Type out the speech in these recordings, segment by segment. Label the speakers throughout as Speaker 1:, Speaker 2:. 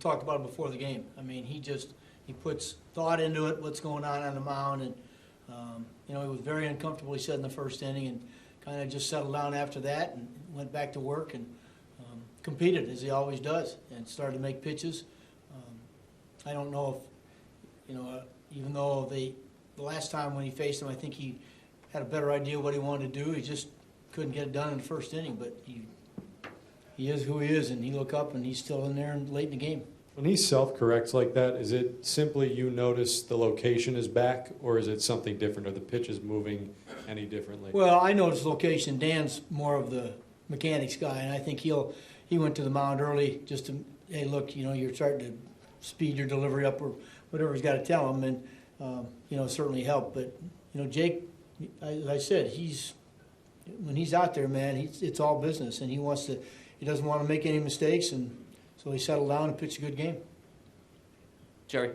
Speaker 1: talked about it before the game. I mean, he puts thought into it, what's going on the mound, and he was very uncomfortable, he said, in the first inning, and kind of just settled down after that and went back to work and competed, as he always does, and started to make pitches. I don't know if, even though the last time when he faced him, I think he had a better idea what he wanted to do. He just couldn't get it done in the first inning, but he is who he is, and he look up and he's still in there and late in the game.
Speaker 2: When he self-corrects like that, is it simply you notice the location is back, or is it something different? Are the pitches moving any differently?
Speaker 1: Well, I noticed location. Dan's more of the mechanics guy, and I think he went to the mound early just to, hey, look, you're starting to speed your delivery up or whatever he's got to tell him, and certainly helped. But Jake, as I said, when he's out there, man, it's all business, and he doesn't want to make any mistakes, and so he settled down and pitched a good game.
Speaker 3: Jerry.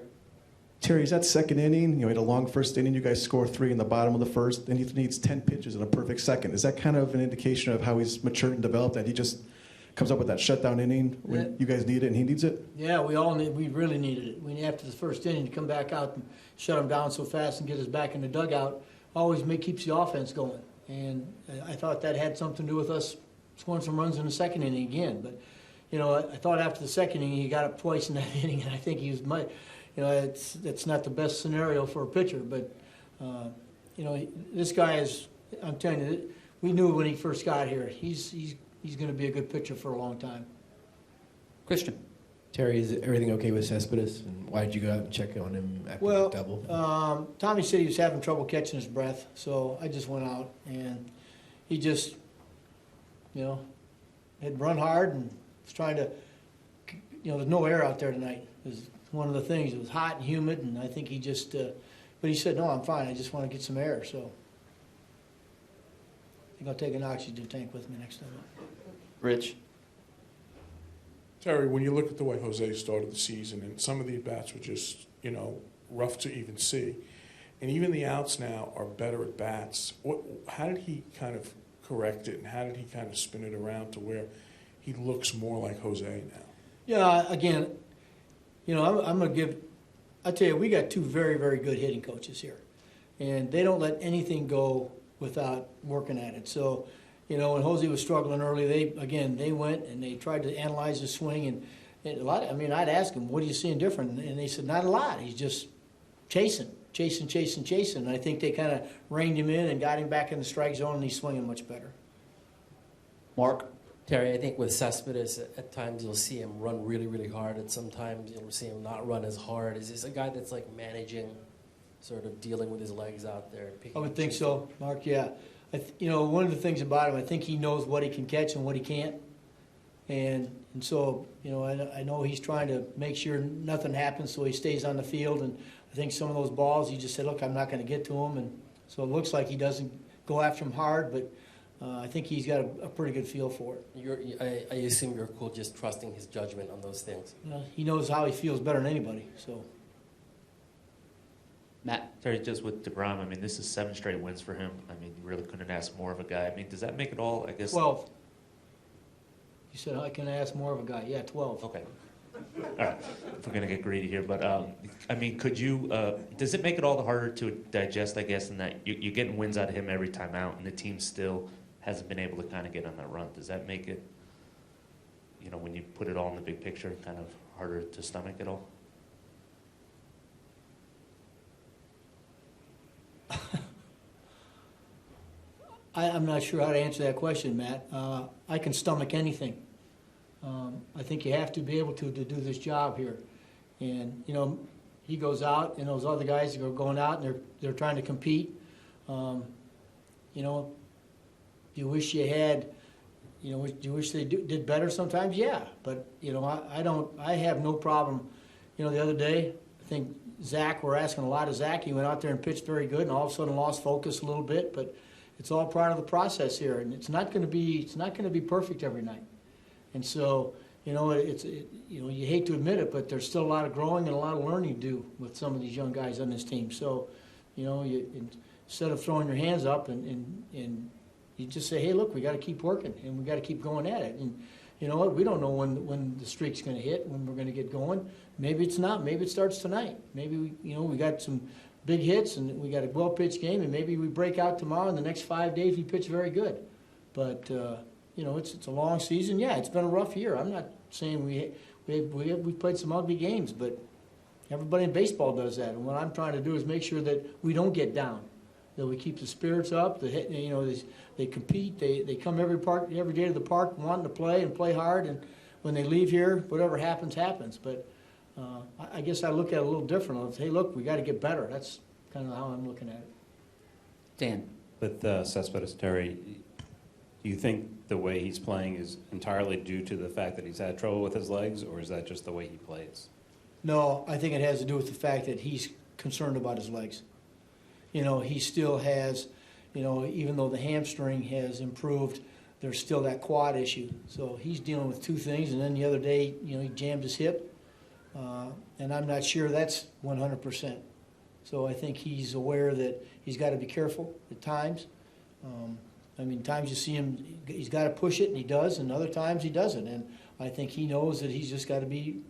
Speaker 4: Terry, is that second inning? You had a long first inning. You guys score 3 in the bottom of the first, and he needs 10 pitches in a perfect second. Is that kind of an indication of how he's matured and developed, that he just comes up with that shutdown inning when you guys need it and he needs it?
Speaker 1: Yeah, we really needed it. After the first inning, to come back out and shut him down so fast and get us back in the dugout always keeps the offense going. And I thought that had something to do with us scoring some runs in the second inning again. But I thought after the second inning he got up twice in that inning, and I think he was it's not the best scenario for a pitcher. But this guy is, I'm telling you, we knew when he first got here, he's going to be a good pitcher for a long time.
Speaker 3: Christian.
Speaker 5: Terry, is everything okay with Cespedes? And why did you go out and check on him after the double?
Speaker 1: Tommy said he was having trouble catching his breath, so I just went out, and he just, had run hard and was trying to, there's no air out there tonight. It was one of the things. It was hot and humid, and I think he just, but he said, no, I'm fine. I just want to get some air, so I think I'll take an oxygen tank with me next time.
Speaker 3: Rich.
Speaker 6: Terry, when you look at the way Jose started the season, and some of the at-bats were just, rough to even see, and even the outs now are better at bats, how did he kind of correct it, and how did he kind of spin it around to where he looks more like Jose now?
Speaker 1: Yeah, again, I'm going to give – I tell you, we got 2 very, very good hitting coaches here, and they don't let anything go without working at it. So – when Jose was struggling early, they went and they tried to analyze his swing, and a lot. I'd ask him, "What are you seeing different?" And they said, "Not a lot. He's just chasing. And I think they kind of reined him in and got him back in the strike zone, and he's swinging much better.
Speaker 3: Mark.
Speaker 5: Terry, I think with Cespedes, at times you'll see him run really, really hard, and sometimes you'll see him not run as hard. Is this a guy that's like managing, sort of dealing with his legs out there?
Speaker 1: I would think so, Mark. Yeah. One of the things about him, I think he knows what he can catch and what he can't. And so, I know he's trying to make sure nothing happens so he stays on the field. And I think some of those balls, he just said, look, I'm not going to get to him. And so it looks like he doesn't go after him hard, but I think he's got a pretty good feel for it.
Speaker 5: I assume you're cool just trusting his judgment on those things.
Speaker 1: He knows how he feels better than anybody, so.
Speaker 3: Matt.
Speaker 7: Terry, just with deGrom, this is 7 straight wins for him. You really couldn't ask more of a guy. Does that make it all, I guess?
Speaker 1: 12. You said I can ask more of a guy. Yeah, 12.
Speaker 7: Okay. All right. If we're going to get greedy here. But, could you, does it make it all the harder to digest, I guess, in that you're getting wins out of him every time out, and the team still hasn't been able to kind of get on that run? Does that make it, when you put it all in the big picture, kind of harder to stomach it all?
Speaker 1: I'm not sure how to answer that question, Matt. I can stomach anything. I think you have to be able to do this job here. And, he goes out, and those other guys are going out, and they're trying to compete. You wish you had, do you wish they did better sometimes? Yeah. But, I have no problem. The other day, I think Zach, we're asking a lot of Zach. He went out there and pitched very good, and all of a sudden lost focus a little bit. But it's all part of the process here, and it's not going to be perfect every night. And so, you hate to admit it, but there's still a lot of growing and a lot of learning to do with some of these young guys on this team. So, instead of throwing your hands up and you just say, hey, look, we got to keep working and we got to keep going at it. And you know what, we don't know when the streak's going to hit, when we're going to get going. Maybe it's not. Maybe it starts tonight. Maybe we got some big hits and we got a well-pitched game, and maybe we break out tomorrow. In the next 5 days, we pitch very good. But it's a long season. Yeah, it's been a rough year. I'm not saying we've played some ugly games, but everybody in baseball does that. And what I'm trying to do is make sure that we don't get down, that we keep the spirits up. They compete. They come every day to the park wanting to play and play hard. And when they leave here, whatever happens, happens. But I guess I look at it a little different. I'll say, hey, look, we got to get better. That's kind of how I'm looking at it.
Speaker 3: Dan.
Speaker 8: With Cespedes, Terry, do you think the way he's playing is entirely due to the fact that he's had trouble with his legs, or is that just the way he plays?
Speaker 1: No, I think it has to do with the fact that he's concerned about his legs. He still has, even though the hamstring has improved, there's still that quad issue. So he's dealing with two things. And then the other day, he jammed his hip. And I'm not sure that's 100%. So I think he's aware that he's got to be careful at times. Times you see him, he's got to push it, and he does, and other times he doesn't. And I think he knows that he's just got to be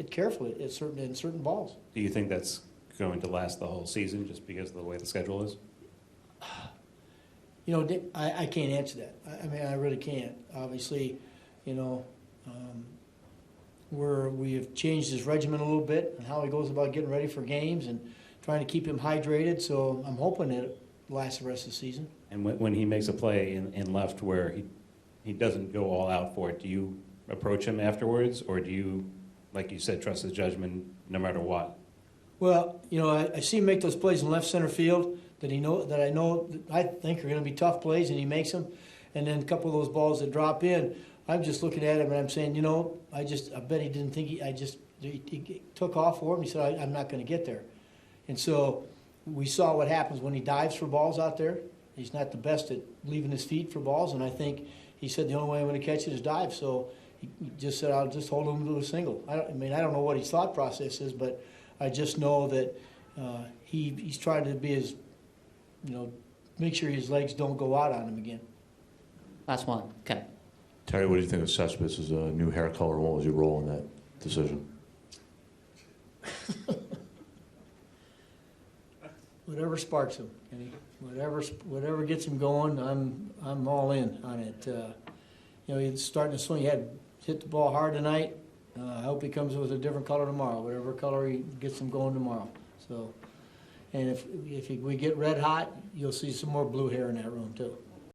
Speaker 1: careful in certain balls.
Speaker 8: Do you think that's going to last the whole season just because of the way the schedule is?
Speaker 1: I can't answer that. I really can't. Obviously, we have changed his regimen a little bit and how he goes about getting ready for games and trying to keep him hydrated. So I'm hoping that it lasts the rest of the season.
Speaker 8: And when he makes a play in left where he doesn't go all out for it, do you approach him afterwards, or do you, like you said, trust his judgment no matter what?
Speaker 1: Well, I see him make those plays in left center field that I think are going to be tough plays, and he makes them. And then a couple of those balls that drop in, I'm just looking at him and I'm saying, I bet he didn't think he took off for him. He said, I'm not going to get there. And so we saw what happens when he dives for balls out there. He's not the best at leaving his feet for balls, and I think he said the only way I'm going to catch it is dive. So he just said, I'll just hold him to a single. I don't know what his thought process is, but I just know that he's trying to be as, make sure his legs don't go out on him again.
Speaker 3: Last one. Ken.
Speaker 9: Terry, what do you think of Cespedes' new hair color, and what was your role in that decision?
Speaker 1: Whatever sparks him, Kenny. Whatever gets him going, I'm all in on it. He's starting to swing. He had hit the ball hard tonight. I hope he comes with a different color tomorrow. Whatever color he gets him going tomorrow. So, and if we get red hot, you'll see some more blue hair in that room too.